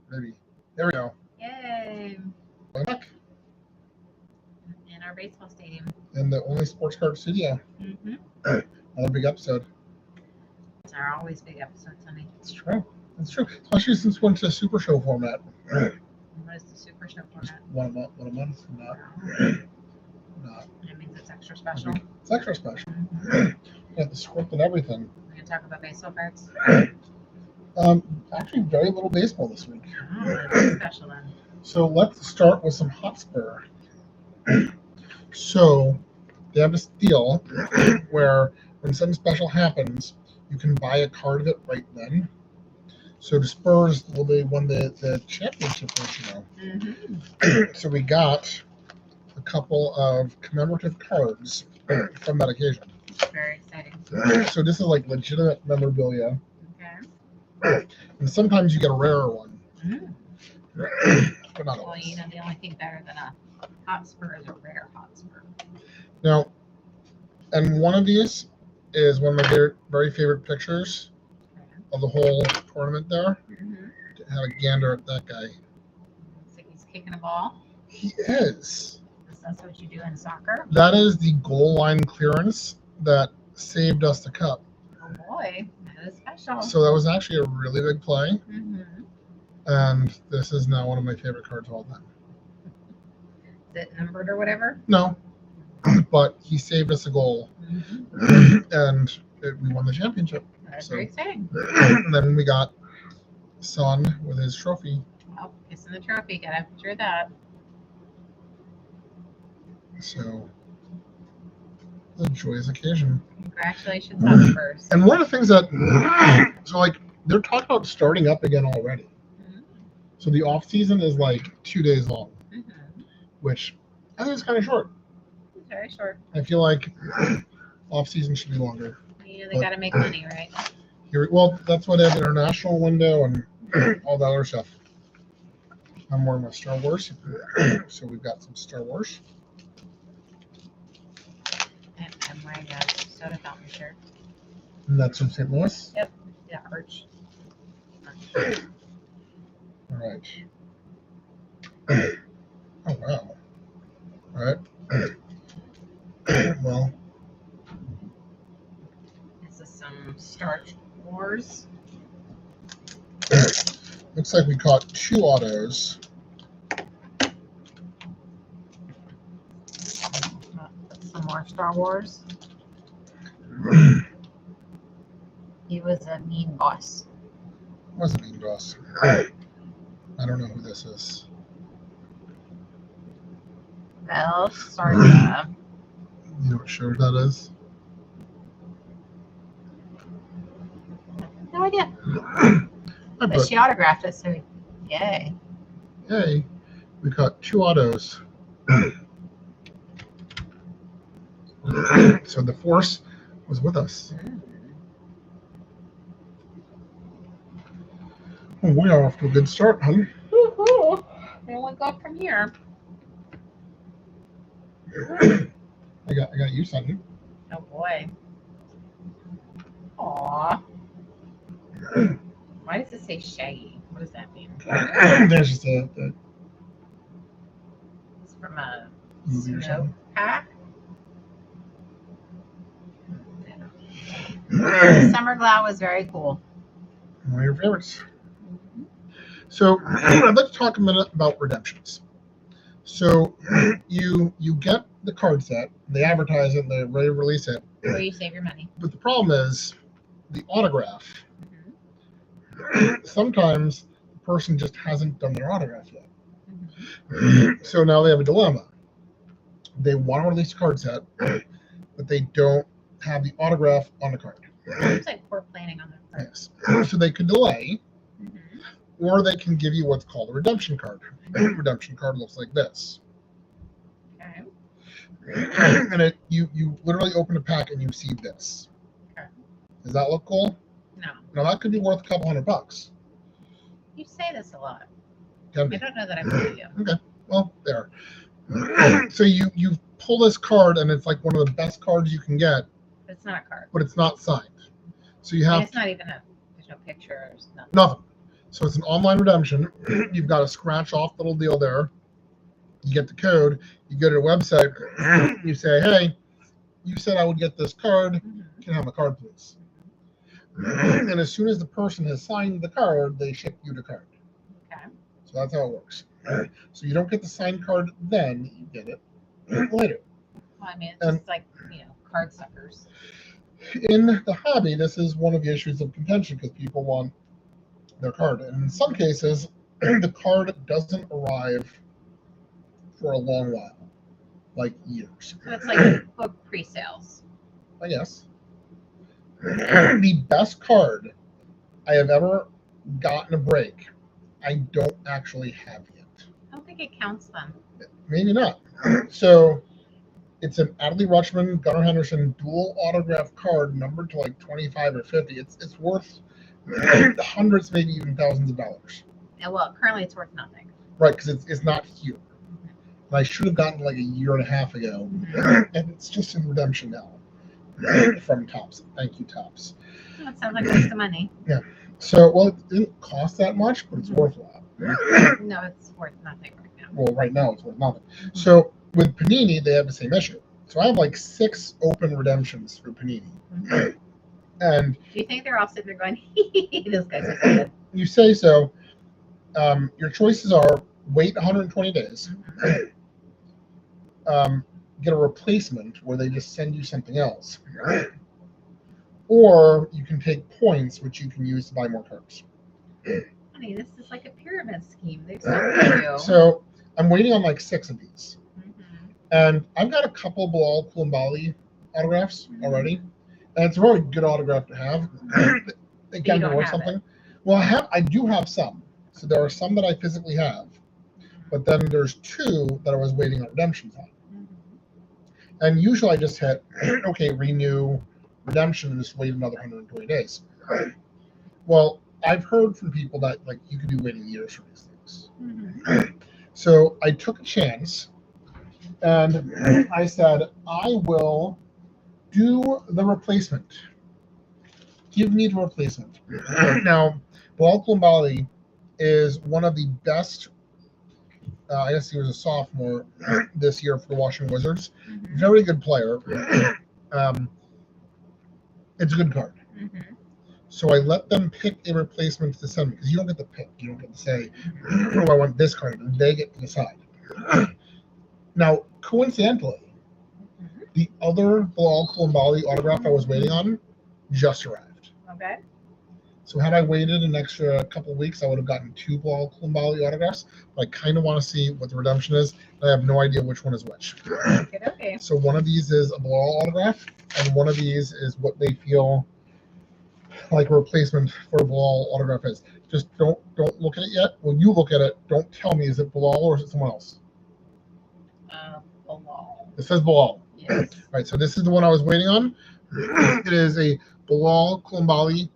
Maybe. There we go. Yay. Going back In our baseball stadium. in the only sports card studio. Mm-hmm. Another big episode. It's our always big episodes, honey. It's true. It's true. Especially since we went to Supershow format. What is the Supershow Just format? one a month. Not. That means it's extra special. It's extra special. Yeah, the script and everything. We're going to talk about baseball cards. Actually, very little baseball this week. Oh, that's special then. So let's start with some Hotspur. So they have this deal where when something special happens, you can buy a card of it right then. So the Spurs, well, they won the championship this year. Mm-hmm. So we got a couple of commemorative cards from that occasion. Very exciting. So this is like legitimate memorabilia. Okay. And sometimes you get a rarer one. Mm. But not Well, always. you know, the only thing better than a Hotspur is a rare Hotspur. Now, and one of these is one of my very, very favorite pictures of the whole tournament there. Mm-hmm. Have a gander at that guy. Looks like he's kicking a ball. He is. That's what you do in soccer. That is the goal line clearance that saved us the cup. Oh boy, that is special. So that was actually a really big play. Mm-hmm. And this is now one of my favorite cards of all time. Is it numbered or whatever? No, but he saved us a goal. Mm-hmm. And we won the championship. That's So- very exciting. And then we got Son with his trophy. Oh, kissing the trophy. Got a picture of that. So it's a joyous occasion. Congratulations, Hotspurs. And one of the things that, so like, they're talking about starting up again already. Mhm. So the off season is like 2 days long, Mhm. which I think is kind of short. It's very short. I feel like off season should be longer. You know, they got to make money, right? Well, that's why they have the international window and all that other stuff. I'm wearing my Star Wars, so we've got some Star Wars. And I'm wearing a soda fountain shirt. And that's from St. Louis. Yeah, Arch. All right. Oh, wow. All right. Well, This is some Star Wars. looks like we caught 2 autos. Some more Star Wars. He was a mean boss. Wasn't Mean Boss. I don't know who this is. Well, sorry. You know what show that is? No idea. I But put, she autographed it, so yay. hey, we caught 2 autos. So the Force was with us. Well, we are off to a good start, honey. Woohoo! They only go up from here. I got you something. Oh boy. Aw. Why does it say Shaggy? What does that mean? There's just a It's from a movie or snow something. pack. Summer Glow was very cool. One of your favorites. So I'd like to talk a minute about redemptions. So you get the card set, they advertise it, they ready to release it. Where you save your money. But the problem is the autograph. Mhm. Sometimes the person just hasn't done their autograph yet. Mhm. So now they have a dilemma. They want to release a card set, but they don't have the autograph on the card. Seems like poor planning on their part. Yes. So they can delay, Mhm. or they can give you what's called a redemption card. Redemption card looks like this. Okay. And you literally open the pack and you see this. Okay. Does that look cool? No. Now that could be worth a couple $100. You say this a lot. Can I be. don't know that I believe you. Okay. Well, there. So you pull this card and it's like one of the best cards you can get, But it's not a card. but it's not signed. So you I mean, have it's not even there's no picture. There's nothing. nothing. So it's an online redemption. You've got to scratch off the little deal there. You get the code. You go to a website. You say, hey, you said I would get this card. Can I have a card, please? And as soon as the person has signed the card, they ship you the card. Okay. So that's how it works. So you don't get the signed card then, you get it later. Well, I mean, it's just like, card suckers. In the hobby, this is one of the issues of contention because people want their card. And in some cases, the card doesn't arrive for a long while, like years. So it's like book pre-sales. I guess. The best card I have ever gotten a break, I don't actually have yet. I don't think it counts then. Maybe not. So it's an Adley Rutschman, Gunnar Henderson dual autograph card numbered to like 25 or 50. It's worth hundreds, maybe even thousands of dollars. Yeah, well, currently it's worth nothing. Right, because it's not here. And I should have gotten it like a year and a half ago. And it's just in redemption now from Topps. Thank you, Topps. Well, it sounds like a waste of money. Yeah. So, well, it didn't cost that much, but it's worth a lot. No, it's worth nothing right now. Well, right now it's worth nothing. So with Panini, they have the same issue. So I have like 6 open redemptions for Panini. And Do you think they're all sitting there going, this guy's so good? you say so. Your choices are wait 120 days, get a replacement where they just send you something else, or you can take points, which you can use to buy more cards. Honey, this is like a pyramid scheme. They've sold you. So I'm waiting on like 6 of these. And I've got a couple of Bilal Koulibaly autographs already. And it's a very good autograph to have. It can be worth something. Well, I do have some. So there are some that I physically have. But then there's 2 that I was waiting on redemptions on. And usually I just hit, okay, renew redemption and just wait another 120 days. Well, I've heard from people that like you could be waiting years for these things. So I took a chance and I said, I will do the replacement. Give me the replacement. Now, Bilal Koulibaly is one of the best. I guess he was a sophomore this year for the Washington Wizards. Very good player. It's a good card. So I let them pick a replacement to send me because you don't get to pick. You don't get to say, oh, I want this card. And they get to decide. Now, coincidentally, the other Bilal Koulibaly autograph I was waiting on just arrived. Okay. So had I waited an extra couple of weeks, I would have gotten 2 Bilal Koulibaly autographs. But I kind of want to see what the redemption is. And I have no idea which one is which. Okay. So one of these is a Bilal autograph, and one of these is what they feel like a replacement for a Bilal autograph is. Just don't look at it yet. When you look at it, don't tell me is it Bilal or is it someone else? Bilal. It says Bilal. Yes. All right, so this is the one I was waiting on. It is a Bilal Koulibaly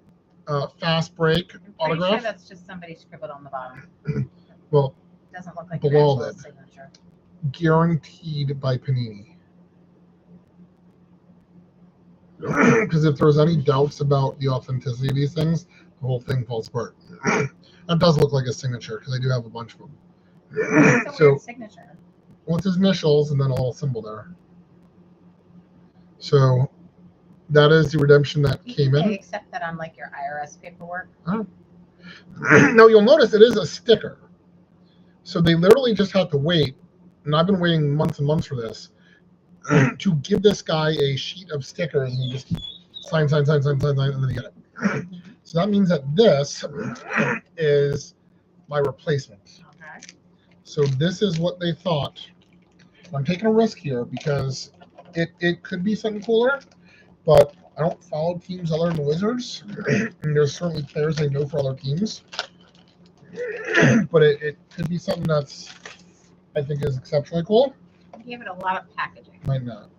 fast break autograph. Pretty sure that's just somebody scribbled on the bottom. Well, it doesn't look like Bilal an actual did. signature. Guaranteed by Panini. Because if there's any doubts about the authenticity of these things, the whole thing falls apart. That does look like a signature because I do have a bunch of them. It's a weird signature. Well, it's his initials and then a little symbol there. So that is the redemption that came in. They accept that on like your IRS paperwork. Oh. Now you'll notice it is a sticker. So they literally just have to wait, and I've been waiting months and months for this, to give this guy a sheet of stickers and you just sign, and then you get it. So that means that this is my replacement. Okay. So this is what they thought. I'm taking a risk here because it could be something cooler, but I don't follow teams other than the Wizards. And there's certainly players I know for other teams. But it could be something that's, I think, is exceptionally cool. Give it a lot of packaging. Might not.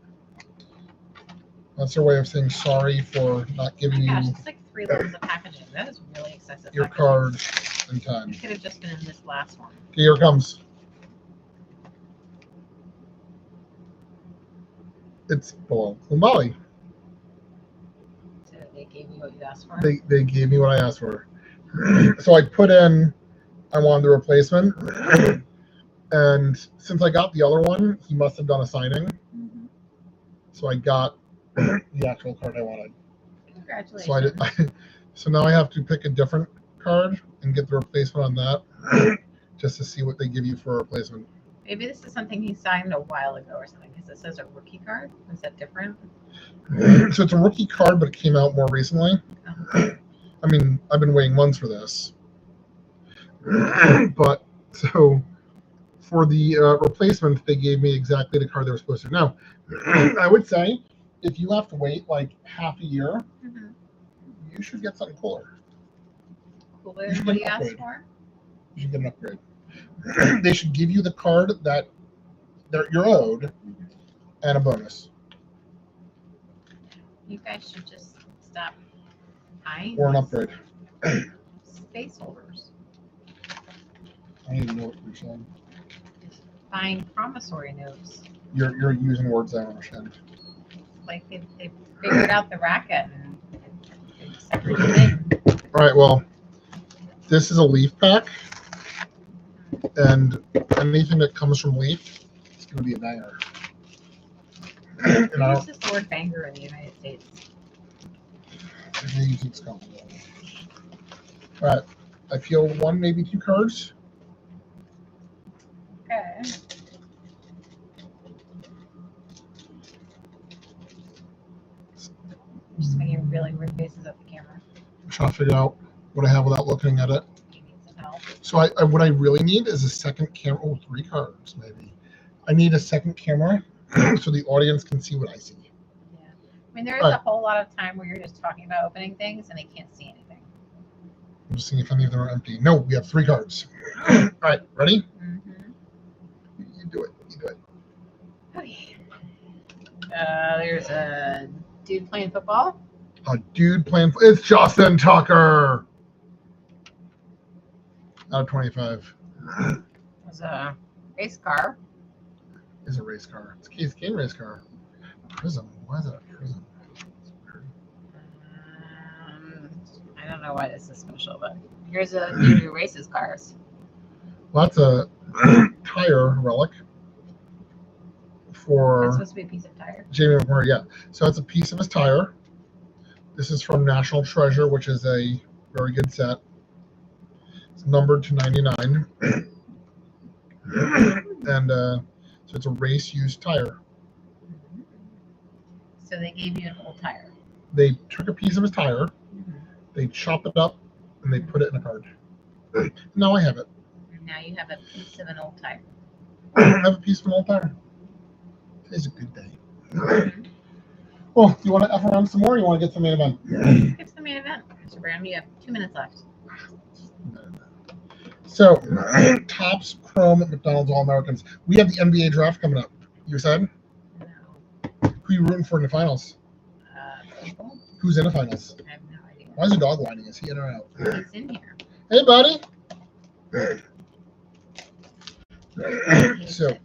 That's their way of saying sorry for not giving Gosh, you it's like 3 layers of packaging. That is really excessive. your packaging. cards in time. It could have just been in this last one. Okay, here it comes. It's Bilal Koulibaly. So they gave you what you asked for. They gave me what I asked for. So I put in, I wanted the replacement. And since I got the other one, he must have done a signing. Mhm. So I got the actual card I wanted. Congratulations. So I did. So now I have to pick a different card and get the replacement on that, just to see what they give you for a replacement. Maybe this is something he signed a while ago or something, because it says a rookie card. Is that different? So it's a rookie card, but it came out more recently. I mean, I've been waiting months for this. But so for the replacement, they gave me exactly the card they were supposed to. Now, I would say if you have to wait like half a year, Mm-hmm. you should get something cooler. Cooler You should than what get you an asked upgrade. for? You should get an upgrade. They should give you the card that you're owed Mm-hmm. and a bonus. You guys should just stop buying Or an these upgrade. space holders. I don't even know what you're saying. Buying promissory notes. You're using words I don't understand. Like they figured out the racket and it's a pretty thing. All right, well, this is a Leaf pack, and anything that comes from Leaf is going to be a banger. And I Who uses the word banger in the United States? All right, I feel one, maybe two cards. Okay. Just making really weird faces at the camera. I'm trying to figure out what I have without looking at it. You need some help. So what I really need is a second camera. Oh, three cards maybe. I need a second camera so the audience can see what I see. Yeah. I mean, there is a whole lot of time where you're just talking about opening things and they can't see anything. I'm just seeing if any of them are empty. No, we have three cards. All right, ready? Mm-hmm. You do it. You do it. Okay. There's a dude playing football. A dude playing. It's Justin Tucker. Out of 25. There's a race car. It's a race car. It's a Case Game race car. Prism. Why is it a prism? I don't know why this is special, but here's a dude who races cars. Well, that's a tire relic It's for supposed to be a piece of tire. Jamie McMurray. Yeah. So it's a piece of his tire. This is from National Treasure, which is a very good set. It's numbered to 99. And so it's a race used tire. So they gave you an old tire. They took a piece of his tire, they chopped it up, and they put it in a card. Now I have it. And now you have a piece of an old tire. I have a piece of an old tire. Today's a good day. Well, you want to F around some more or you want to get to the main event? Get to the main event, Mr. Brown. You have 2 minutes left. So, Topps Chrome McDonald's All-Americans. We have the NBA draft coming up. You said? No. Who you rooting for in the finals? People? Who's in the finals? I have no idea. Why is the dog whining? Is he in or out? He's in here. Hey, buddy. So,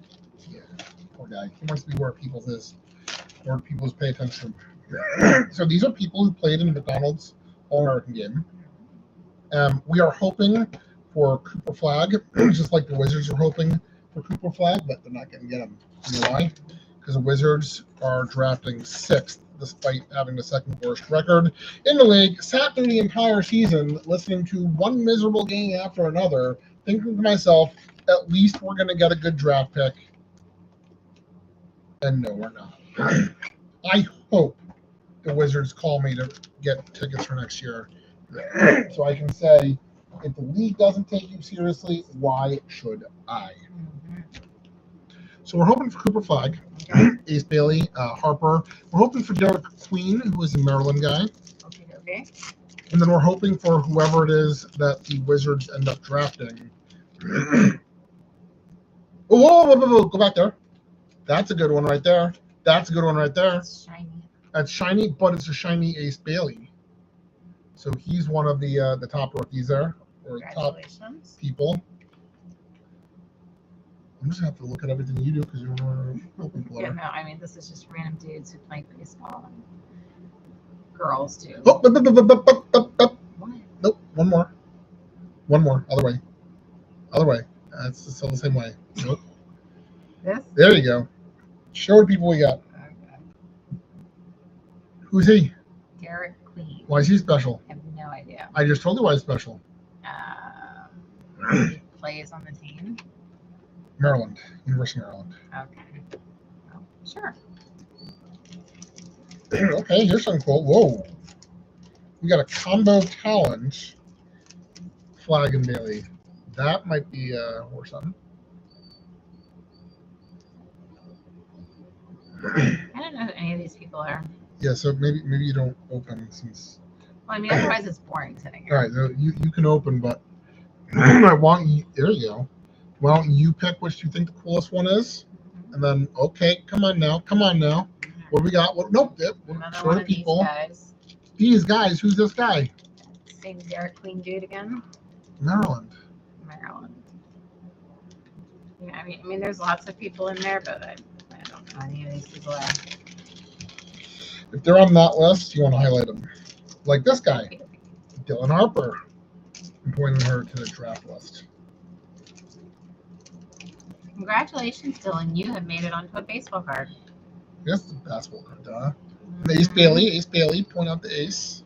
yeah, poor guy. He wants to be where people's is, where people's pay attention to him. So these are people who played in the McDonald's All-American game. We are hoping for Cooper Flag, just like the Wizards are hoping for Cooper Flag, but they're not going to get him. You know why? Because the Wizards are drafting 6th, despite having the 2nd worst record in the league. Sat through the entire season listening to one miserable game after another, thinking to myself, at least we're going to get a good draft pick. And no, we're not. I hope the Wizards call me to get tickets for next year. So I can say, if the league doesn't take you seriously, why should I? So we're hoping for Cooper Flag, Ace Bailey, Harper. We're hoping for Derek Queen, who is a Maryland guy. Okay. And then we're hoping for whoever it is that the Wizards end up drafting. Whoa, go back there. That's a good one right there. That's a good one right there. It's shiny. That's shiny, but it's a shiny Ace Bailey. So he's one of the top rookies there, or top Congratulations. people. I'm just gonna have to look at everything you do because you're open Yeah, player. no, I mean, this is just random dudes who play baseball and girls too. Oh, What? nope, one more. One more. Other way. Other way. That's still the same way. Nope. This? There you go. Show the people we got. Okay. Who's he? Derek Queen. Why is he special? I have no idea. I just told you why he's special. He plays on the team. Maryland. University of Maryland. Okay. Oh, sure. Okay, here's something cool. Whoa. We got a combo talent flag and Bailey. That might be worth something. I don't know who any of these people are. Yeah, so maybe you don't open since. Well, I mean, otherwise it's boring sitting All here. right, so you can open, but I want you. There you go. Why don't you pick which you think the coolest one is, and then okay, come on now. What do we got? What? Nope. Another Show one the of these people. guys. These guys. Who's this guy? Same Derek Queen dude again. Maryland. Maryland. Yeah, I mean, there's lots of people in there, but I don't know any of these people are. If they're on that list, you want to highlight them. Like this guy, Dylan Harper. I'm pointing her to the draft list. Congratulations, Dylan. You have made it onto a baseball card. Yes, the basketball card, duh. And Ace Bailey, point out the ace.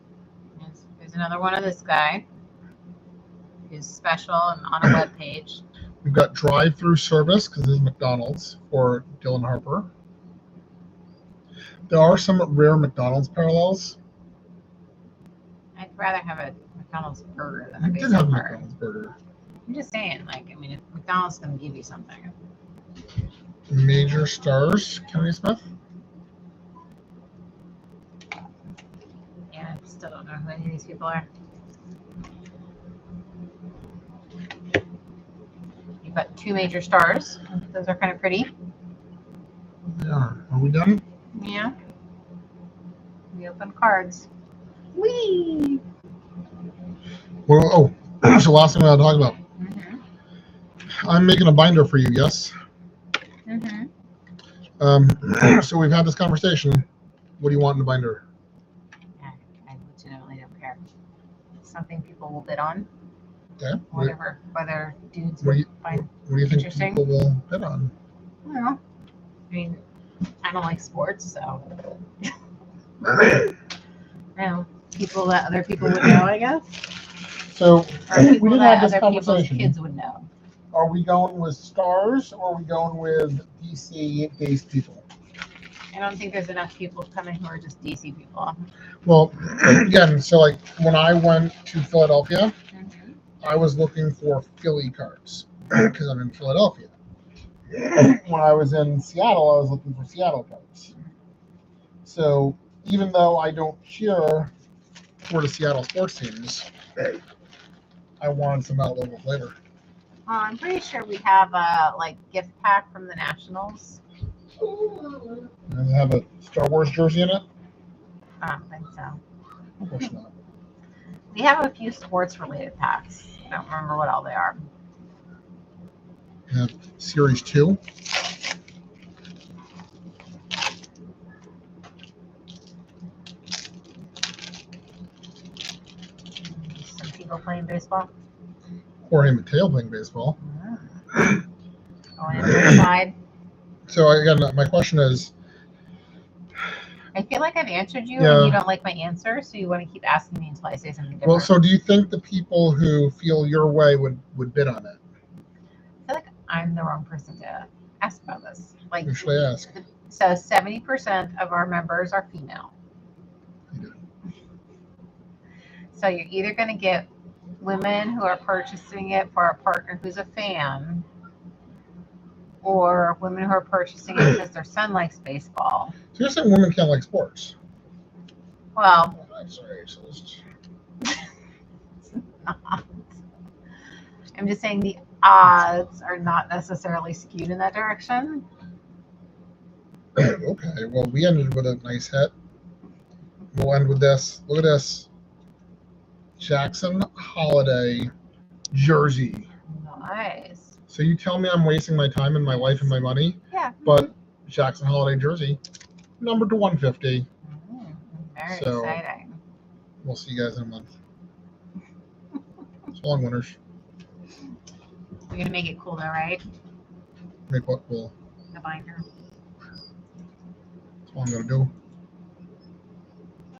There's another one of this guy who's special and on a web page. We've got drive-through service because this is McDonald's for Dylan Harper. There are some rare McDonald's parallels. I'd rather have a McDonald's burger than a You did have baseball a card. McDonald's burger. I'm just saying, like, I mean, if McDonald's going to give you something. Major stars, Kennedy Smith. Yeah, I still don't know who any of these people are. You've got two major stars. Those are kind of pretty. They are. Are we done? Yeah. We open cards. Whee! Well, oh, so last thing I'll talk about. Mm-hmm. I'm making a binder for you, yes? Mm-hmm. So we've had this conversation. What do you want in the binder? I legitimately don't care. Something people will bid on. Okay. Whatever, whether dudes What do you, find. what do you think Interesting. people will bid on? I don't know. I mean, I don't like sports, so no. People that other people would know, I guess. So Or we people did that have this other people's conversation. kids would know. Are we going with stars or are we going with DC-based people? I don't think there's enough people coming who are just DC people. Well, again, so like when I went to Philadelphia, Mm-hmm. I was looking for Philly cards because I'm in Philadelphia. When I was in Seattle, I was looking for Seattle cards. So even though I don't cheer for the Seattle sports teams, I wanted some out local flavor. I'm pretty sure we have a gift pack from the Nationals. Does it have a Star Wars jersey in it? I don't think so. Of course not. We have a few sports related packs. I don't remember what all they are. We have Series 2. Some people playing baseball. Jorge Mateo playing baseball. Going inside. So again, my question is, I feel like I've answered you Yeah. and you don't like my answer, so you want to keep asking me until I say something different. well, so do you think the people who feel your way would bid on it? I feel like I'm the wrong person to ask about this. Like, Who should I ask? so 70% of our members are female. You So you're either going to get women who are purchasing it for a partner who's a fan, or women who are purchasing it because their son likes baseball. So you're saying women can't like sports? Well, I'm sorry, racist. I'm just saying the odds are not necessarily skewed in that direction. Okay, well, we ended with a nice hit. We'll end with this. Look at this. Jackson Holiday jersey. Nice. So you tell me I'm wasting my time and my life and my money, Yeah. but Jackson Holiday jersey, numbered to 150. Very So- exciting. We'll see you guys in a month. So long, winners. You're gonna make it cool though, right? Make what cool? The binder. That's all I'm gonna do.